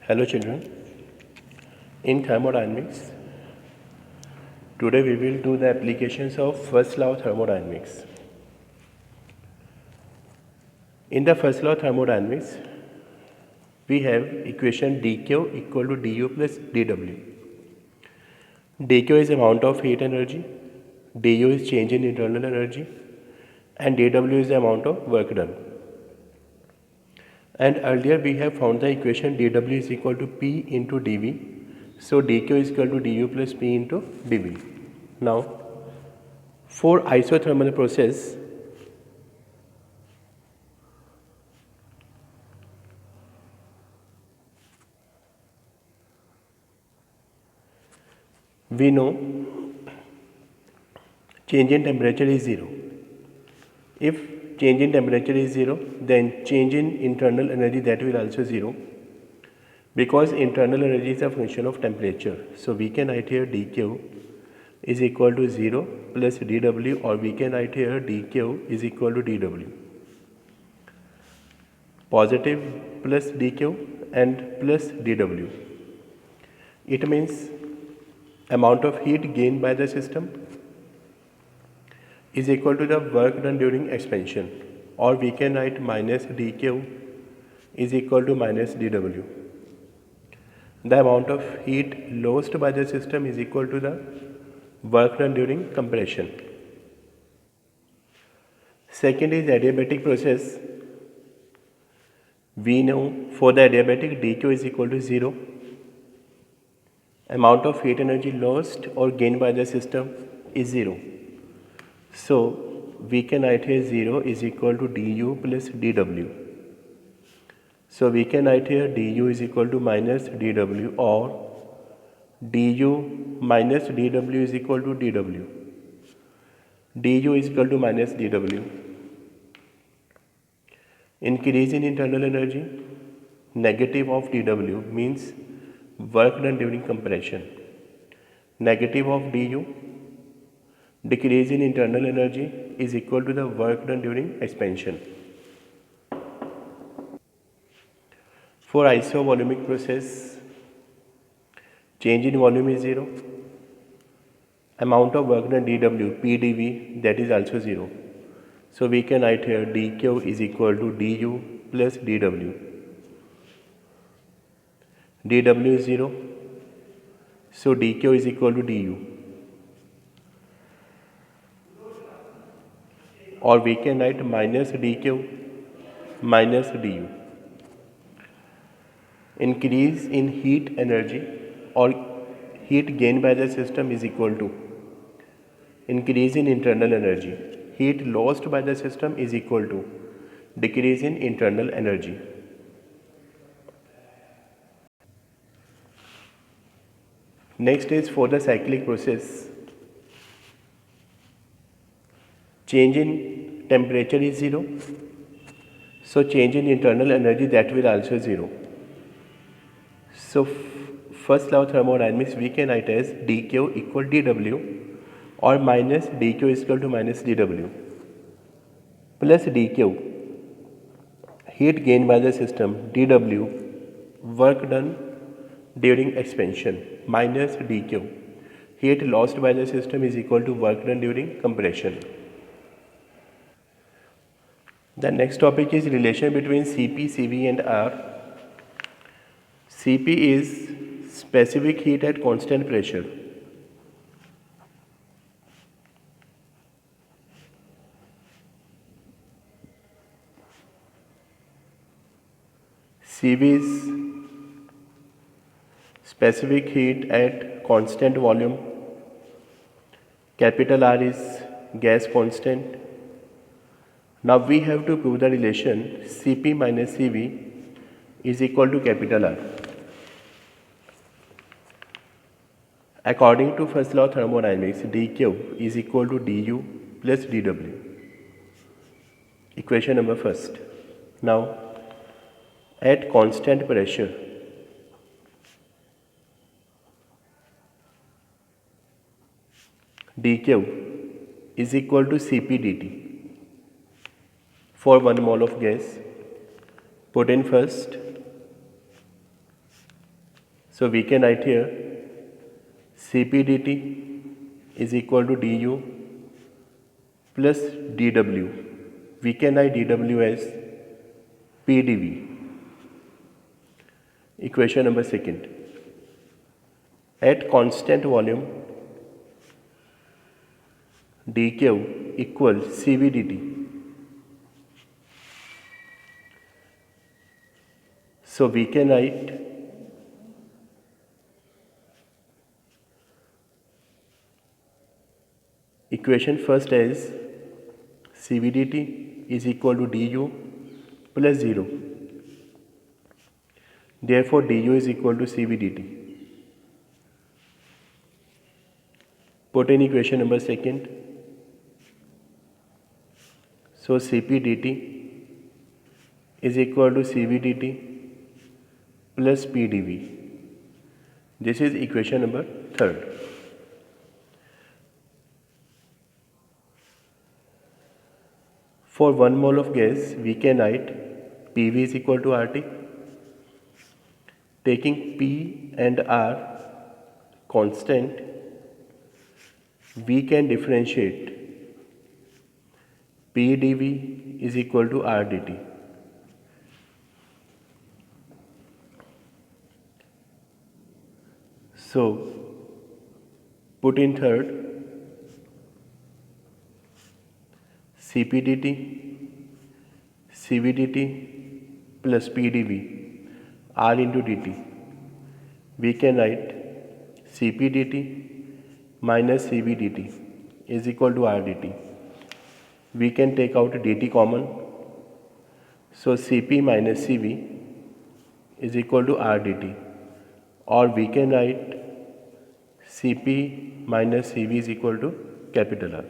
Hello children, in thermodynamics, today we will do the applications of first law of thermodynamics. In the first law of thermodynamics, we have equation dq equal to du plus dw. dq is amount of heat energy, du is change in internal energy, and dw is the amount of work done. And earlier we have found the equation dw is equal to p into dv. So dq is equal to du plus p into dv. Now, for isothermal process, we know change in temperature is 0. If change in temperature is 0, then change in internal energy, that will also 0, because internal energy is a function of temperature. So we can write here dq is equal to 0 plus dw, or we can write here dq is equal to dw. Positive plus dq and plus dw. It means amount of heat gained by the system is equal to the work done during expansion, or we can write minus dq is equal to minus dw. The amount of heat lost by the system is equal to the work done during compression. Second is adiabatic process. We know for the adiabatic dq is equal to 0. Amount of heat energy lost or gained by the system is 0. So we can write here 0 is equal to du plus dw. So we can write here du is equal to minus dw, or du minus dw is equal to dw. du is equal to minus dw. Increase in internal energy, negative of dw means work done during compression. Negative of du, decrease in internal energy, is equal to the work done during expansion. For isovolumic process, change in volume is 0. Amount of work done dw, p dv, that is also 0. So we can write here dq is equal to du plus dw. dw is 0. So dq is equal to du. Or we can write minus dq minus du. Increase in heat energy or heat gained by the system is equal to increase in internal energy. Heat lost by the system is equal to decrease in internal energy. Next is for the cyclic process. Change in temperature is 0. So change in internal energy, that will also 0. So first law of thermodynamics we can write as dq equal dw, or minus dq is equal to minus dw, plus dq heat gained by the system, dw work done during expansion, minus dq heat lost by the system is equal to work done during compression. The next topic is relation between Cp, Cv and R. Cp is specific heat at constant pressure. Cv is specific heat at constant volume. Capital R is gas constant. Now we have to prove the relation Cp minus Cv is equal to capital R. According to first law of thermodynamics, dq is equal to du plus dw. Equation number first. Now, at constant pressure, dq is equal to Cp dt. For 1 mole of gas, put in first So we can write here Cp dt is equal to du plus dw. We can write dw as pdv. Equation number second. At constant volume, dq equals Cv dt. So we can write equation first as Cv dt is equal to du plus 0. Therefore, du is equal to Cv dt. Put in equation number second. So Cp dt is equal to Cv dt plus pdv. This is equation number third. For 1 mole of gas, we can write PV is equal to RT. Taking P and R constant, we can differentiate P dV is equal to R dt. So, put in third, Cp dt, Cv dt plus pdv, R into dt. We can write Cp dt minus Cv dt is equal to R dt. We can take out dt common. So Cp minus Cv is equal to R dt. Or we can write Cp minus Cv is equal to capital R.